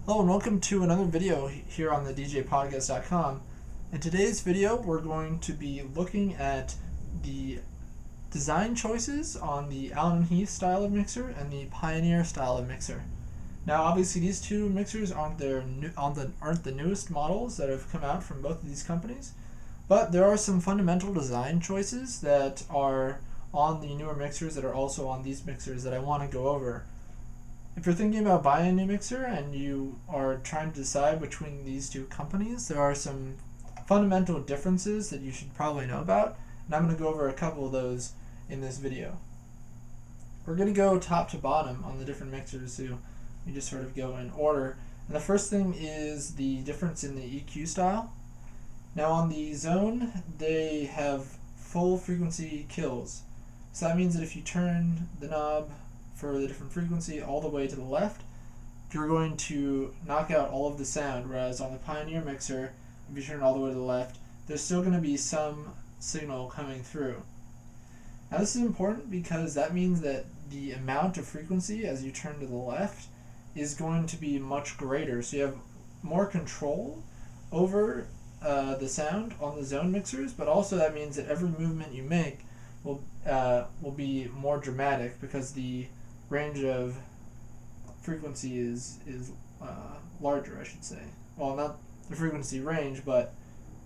Hello and welcome to another video here on the DJpodcast.com. In today's video we're going to be looking at the design choices on the Allen Heath style of mixer and the Pioneer style of mixer. Now obviously these two mixers aren't the newest models that have come out from both of these companies, but there are some fundamental design choices that are on the newer mixers that are also on these mixers that I want to go over. If you're thinking about buying a new mixer and you are trying to decide between these two companies, there are some fundamental differences that you should probably know about, and I'm going to go over a couple of those in this video. We're going to go top to bottom on the different mixers, so you just sort of go in order. And the first thing is the difference in the EQ style. Now on the XONE, they have full frequency kills. So that means that if you turn the knob for the different frequency all the way to the left, you're going to knock out all of the sound, whereas on the Pioneer mixer, if you turn it all the way to the left, there's still going to be some signal coming through. Now this is important because that means that the amount of frequency as you turn to the left is going to be much greater, so you have more control over the sound on the XONE mixers, but also that means that every movement you make will be more dramatic because the range of frequency is larger, I should say. Well, not the frequency range, but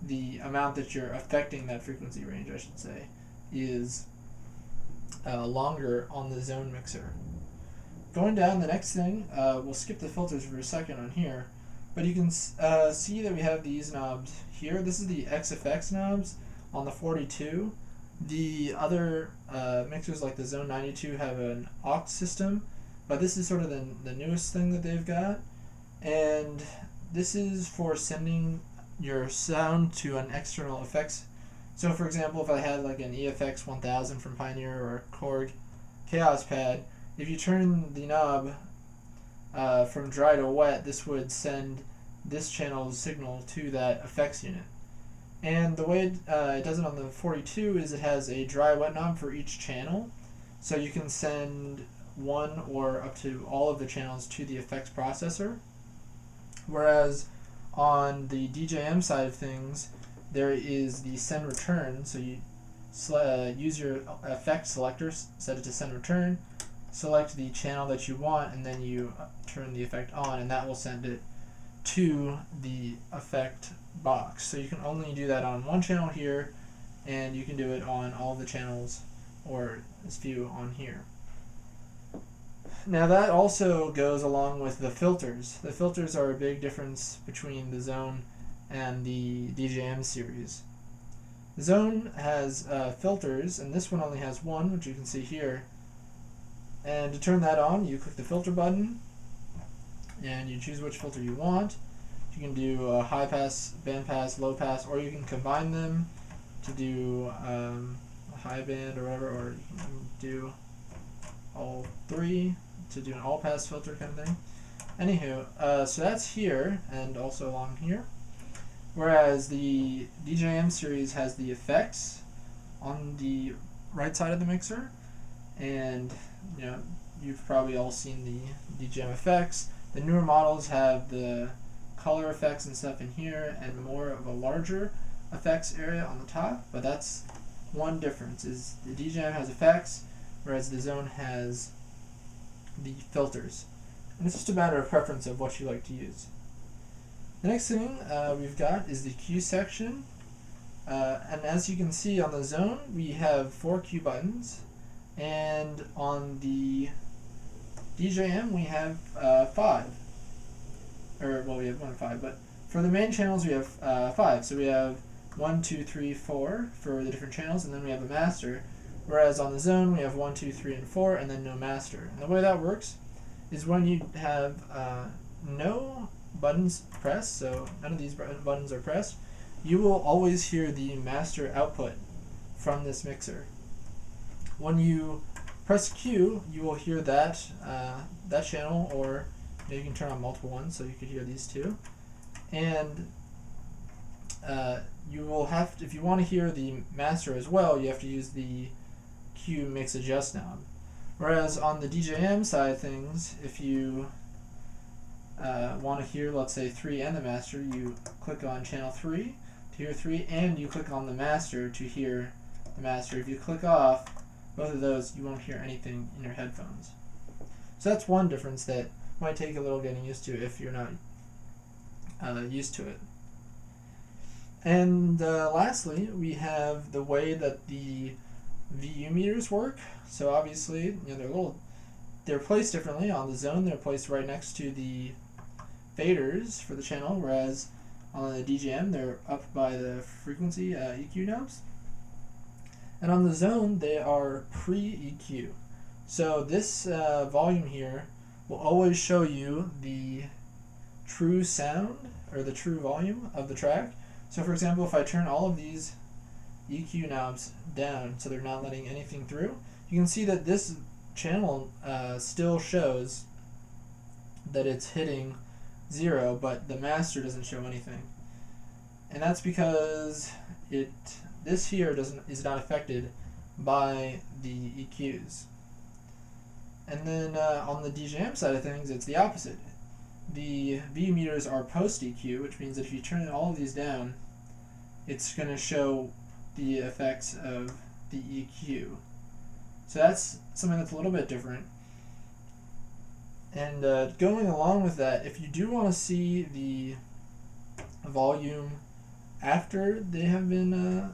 the amount that you're affecting that frequency range, I should say, is longer on the XONE mixer. Going down, the next thing, we'll skip the filters for a second on here, but you can see that we have these knobs here. This is the XFX knobs on the 42. The other mixers like the XONE 92 have an aux system, but this is sort of the newest thing that they've got, and this is for sending your sound to an external effects. So for example, if I had like an EFX 1000 from Pioneer or a Korg Chaos Pad, if you turn the knob from dry to wet, this would send this channel's signal to that effects unit. And the way it does it on the 42 is it has a dry-wet knob for each channel, so you can send one or up to all of the channels to the effects processor. Whereas on the DJM side of things, there is the send return, so you use your effect selector, set it to send return, select the channel that you want, and then you turn the effect on, and that will send it to the effect box. So you can only do that on one channel here, and you can do it on all the channels, or as few on here. Now that also goes along with the filters. The filters are a big difference between the XONE and the DJM series. The XONE has filters, and this one only has one, which you can see here. And to turn that on, you click the filter button, and you choose which filter you want. You can do a high pass, band pass, low pass, or you can combine them to do a high band or whatever, or you can do all three to do an all pass filter kind of thing. Anywho, so that's here and also along here. Whereas the DJM series has the effects on the right side of the mixer, and you've probably all seen the DJM effects. The newer models have the color effects and stuff in here, and more of a larger effects area on the top, but that's one difference, is the DJM has effects, whereas the XONE has the filters. And it's just a matter of preference of what you like to use. The next thing we've got is the Q section, and as you can see on the XONE, we have 4 Q buttons, and on the DJM we have 5. Or, well, we have 1 and 5, but for the main channels we have 5. So we have 1, 2, 3, 4 for the different channels, and then we have a master. Whereas on the XONE we have 1, 2, 3, and 4, and then no master. And the way that works is when you have no buttons pressed, so none of these buttons are pressed, you will always hear the master output from this mixer. When you press Q, you will hear that that channel, or you can turn on multiple ones, so you could hear these two. And you will have to, if you want to hear the master as well, you have to use the Q mix adjust knob. Whereas on the DJM side of things, if you want to hear, let's say, 3 and the master, you click on channel 3 to hear 3, and you click on the master to hear the master. If you click off both of those, you won't hear anything in your headphones. So that's one difference that might take a little getting used to if you're not used to it. And lastly, we have the way that the VU meters work. So obviously, they're placed differently. On the Zone, they're placed right next to the faders for the channel, whereas on the DJM, they're up by the frequency EQ knobs. And on the Zone, they are pre-EQ. So this volume here will always show you the true sound, or the true volume of the track. So for example, if I turn all of these EQ knobs down so they're not letting anything through, you can see that this channel still shows that it's hitting 0, but the master doesn't show anything. And that's because this here is not affected by the EQs. And then on the DJM side of things, it's the opposite. The VU meters are post EQ, which means that if you turn all of these down, it's going to show the effects of the EQ. So that's something that's a little bit different. And going along with that, if you do want to see the volume after they have been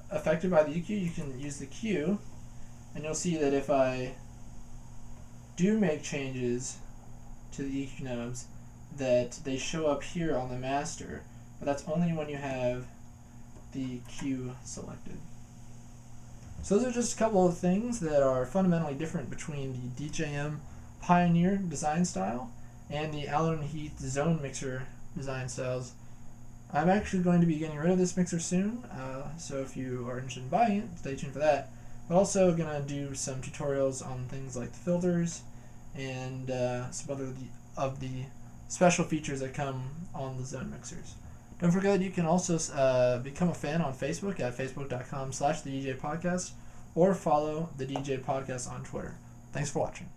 affected by the EQ, you can use the Q, and you'll see that if I do make changes to the EQ knobs, that they show up here on the master, but that's only when you have the Q selected. So those are just a couple of things that are fundamentally different between the DJM Pioneer design style and the Allen Heath XONE mixer design styles. I'm actually going to be getting rid of this mixer soon, so if you are interested in buying it, stay tuned for that. But also going to do some tutorials on things like the filters and some other of the special features that come on the XONE mixers. Don't forget that you can also become a fan on Facebook at facebook.com/the DJ Podcast, or follow the DJ Podcast on Twitter. Thanks for watching.